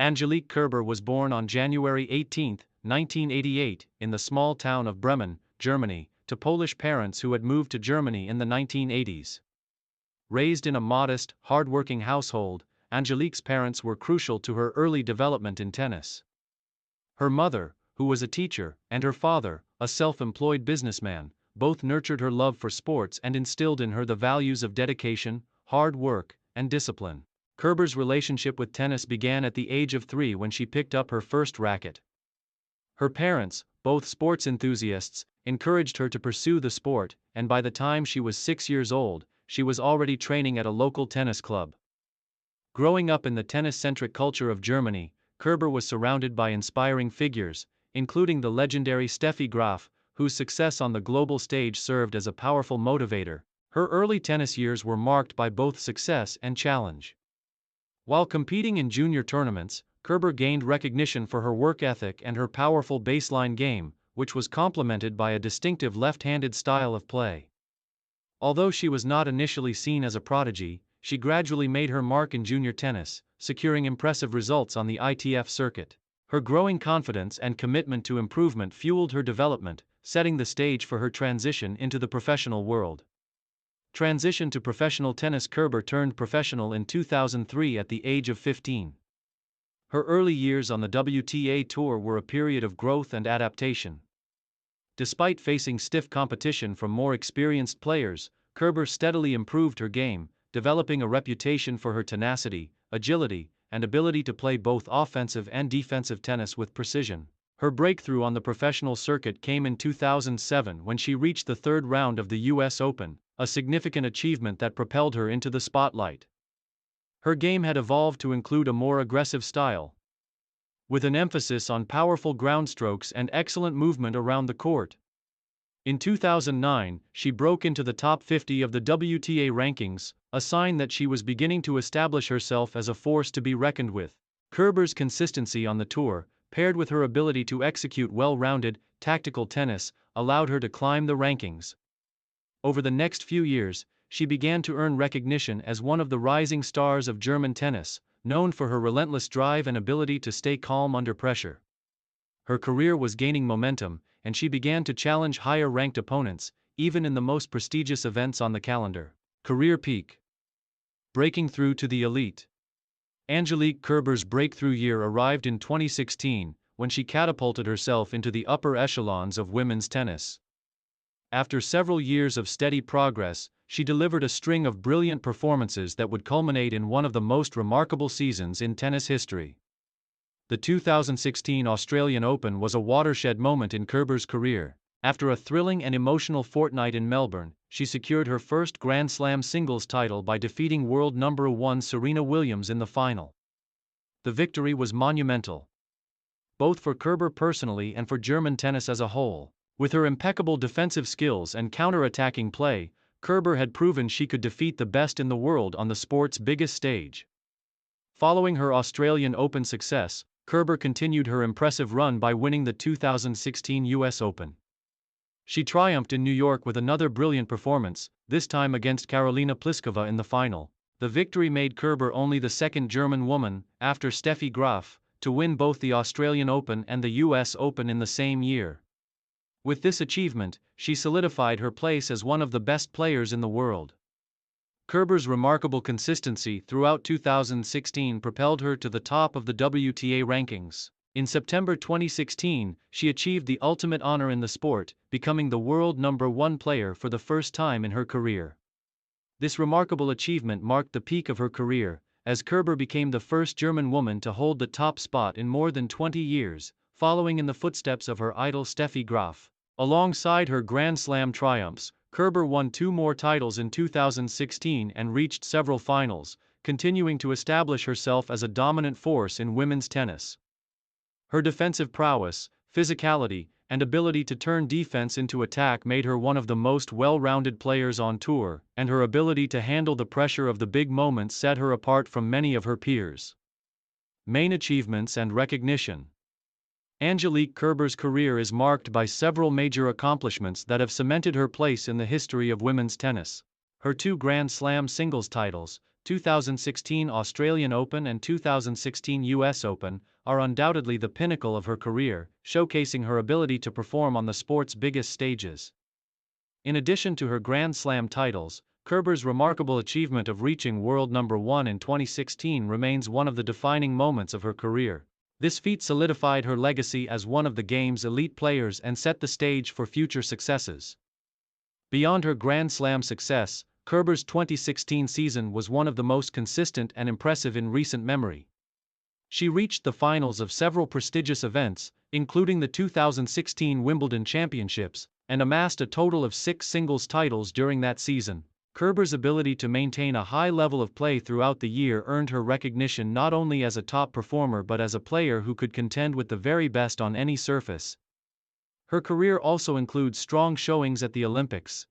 Angelique Kerber was born on January 18, 1988, in the small town of Bremen, Germany, to Polish parents who had moved to Germany in the 1980s. Raised in a modest, hard-working household, Angelique's parents were crucial to her early development in tennis. Her mother, who was a teacher, and her father, a self-employed businessman, both nurtured her love for sports and instilled in her the values of dedication, hard work, and discipline. Kerber's relationship with tennis began at the age of 3 when she picked up her first racket. Her parents, both sports enthusiasts, encouraged her to pursue the sport, and by the time she was 6 years old, she was already training at a local tennis club. Growing up in the tennis-centric culture of Germany, Kerber was surrounded by inspiring figures, including the legendary Steffi Graf, whose success on the global stage served as a powerful motivator. Her early tennis years were marked by both success and challenge. While competing in junior tournaments, Kerber gained recognition for her work ethic and her powerful baseline game, which was complemented by a distinctive left-handed style of play. Although she was not initially seen as a prodigy, she gradually made her mark in junior tennis, securing impressive results on the ITF circuit. Her growing confidence and commitment to improvement fueled her development, setting the stage for her transition into the professional world. Transition to professional tennis. Kerber turned professional in 2003 at the age of 15. Her early years on the WTA Tour were a period of growth and adaptation. Despite facing stiff competition from more experienced players, Kerber steadily improved her game, developing a reputation for her tenacity, agility, and ability to play both offensive and defensive tennis with precision. Her breakthrough on the professional circuit came in 2007 when she reached the third round of the US Open, a significant achievement that propelled her into the spotlight. Her game had evolved to include a more aggressive style, with an emphasis on powerful ground strokes and excellent movement around the court. In 2009, she broke into the top 50 of the WTA rankings, a sign that she was beginning to establish herself as a force to be reckoned with. Kerber's consistency on the tour, paired with her ability to execute well-rounded, tactical tennis, allowed her to climb the rankings. Over the next few years, she began to earn recognition as one of the rising stars of German tennis, known for her relentless drive and ability to stay calm under pressure. Her career was gaining momentum, and she began to challenge higher-ranked opponents, even in the most prestigious events on the calendar. Career peak. Breaking through to the elite. Angelique Kerber's breakthrough year arrived in 2016, when she catapulted herself into the upper echelons of women's tennis. After several years of steady progress, she delivered a string of brilliant performances that would culminate in one of the most remarkable seasons in tennis history. The 2016 Australian Open was a watershed moment in Kerber's career. After a thrilling and emotional fortnight in Melbourne, she secured her first Grand Slam singles title by defeating world number 1 Serena Williams in the final. The victory was monumental, both for Kerber personally and for German tennis as a whole. With her impeccable defensive skills and counter-attacking play, Kerber had proven she could defeat the best in the world on the sport's biggest stage. Following her Australian Open success, Kerber continued her impressive run by winning the 2016 US Open. She triumphed in New York with another brilliant performance, this time against Karolina Pliskova in the final. The victory made Kerber only the second German woman, after Steffi Graf, to win both the Australian Open and the US Open in the same year. With this achievement, she solidified her place as one of the best players in the world. Kerber's remarkable consistency throughout 2016 propelled her to the top of the WTA rankings. In September 2016, she achieved the ultimate honor in the sport, becoming the world number 1 player for the first time in her career. This remarkable achievement marked the peak of her career, as Kerber became the first German woman to hold the top spot in more than 20 years, following in the footsteps of her idol Steffi Graf. Alongside her Grand Slam triumphs, Kerber won 2 more titles in 2016 and reached several finals, continuing to establish herself as a dominant force in women's tennis. Her defensive prowess, physicality, and ability to turn defense into attack made her one of the most well-rounded players on tour, and her ability to handle the pressure of the big moments set her apart from many of her peers. Main achievements and recognition. Angelique Kerber's career is marked by several major accomplishments that have cemented her place in the history of women's tennis. Her 2 Grand Slam singles titles, 2016 Australian Open and 2016 US Open, are undoubtedly the pinnacle of her career, showcasing her ability to perform on the sport's biggest stages. In addition to her Grand Slam titles, Kerber's remarkable achievement of reaching world number 1 in 2016 remains one of the defining moments of her career. This feat solidified her legacy as one of the game's elite players and set the stage for future successes. Beyond her Grand Slam success, Kerber's 2016 season was one of the most consistent and impressive in recent memory. She reached the finals of several prestigious events, including the 2016 Wimbledon Championships, and amassed a total of 6 singles titles during that season. Kerber's ability to maintain a high level of play throughout the year earned her recognition not only as a top performer but as a player who could contend with the very best on any surface. Her career also includes strong showings at the Olympics.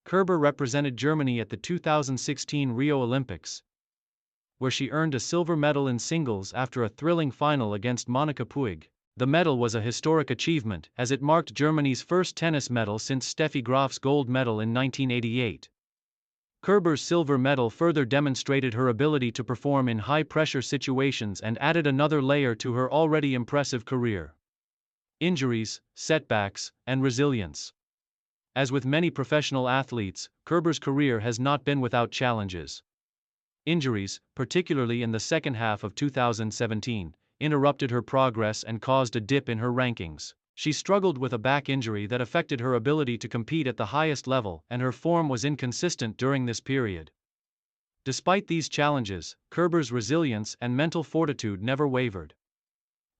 Kerber represented Germany at the 2016 Rio Olympics, where she earned a silver medal in singles after a thrilling final against Monica Puig. The medal was a historic achievement as it marked Germany's first tennis medal since Steffi Graf's gold medal in 1988. Kerber's silver medal further demonstrated her ability to perform in high-pressure situations and added another layer to her already impressive career. Injuries, setbacks, and resilience. As with many professional athletes, Kerber's career has not been without challenges. Injuries, particularly in the second half of 2017, interrupted her progress and caused a dip in her rankings. She struggled with a back injury that affected her ability to compete at the highest level, and her form was inconsistent during this period. Despite these challenges, Kerber's resilience and mental fortitude never wavered.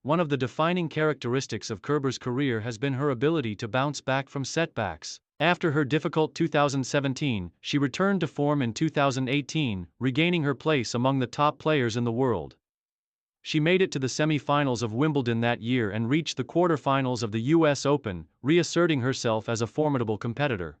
One of the defining characteristics of Kerber's career has been her ability to bounce back from setbacks. After her difficult 2017, she returned to form in 2018, regaining her place among the top players in the world. She made it to the semi-finals of Wimbledon that year and reached the quarter-finals of the US Open, reasserting herself as a formidable competitor.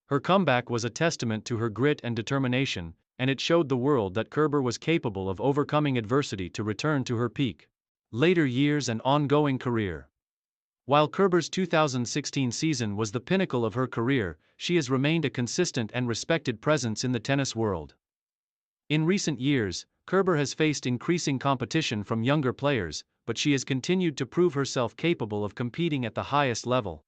Her comeback was a testament to her grit and determination, and it showed the world that Kerber was capable of overcoming adversity to return to her peak. Later years and ongoing career. While Kerber's 2016 season was the pinnacle of her career, she has remained a consistent and respected presence in the tennis world. In recent years, Kerber has faced increasing competition from younger players, but she has continued to prove herself capable of competing at the highest level.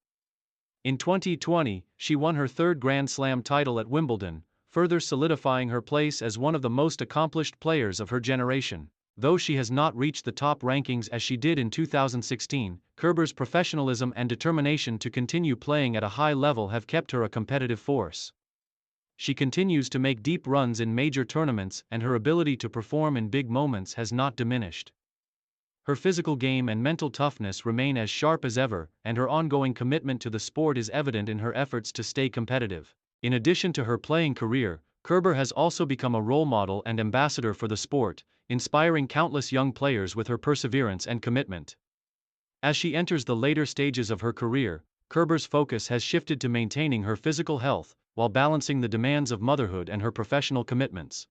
In 2020, she won her third Grand Slam title at Wimbledon, further solidifying her place as one of the most accomplished players of her generation. Though she has not reached the top rankings as she did in 2016, Kerber's professionalism and determination to continue playing at a high level have kept her a competitive force. She continues to make deep runs in major tournaments, and her ability to perform in big moments has not diminished. Her physical game and mental toughness remain as sharp as ever, and her ongoing commitment to the sport is evident in her efforts to stay competitive. In addition to her playing career, Kerber has also become a role model and ambassador for the sport, inspiring countless young players with her perseverance and commitment. As she enters the later stages of her career, Kerber's focus has shifted to maintaining her physical health, while balancing the demands of motherhood and her professional commitments.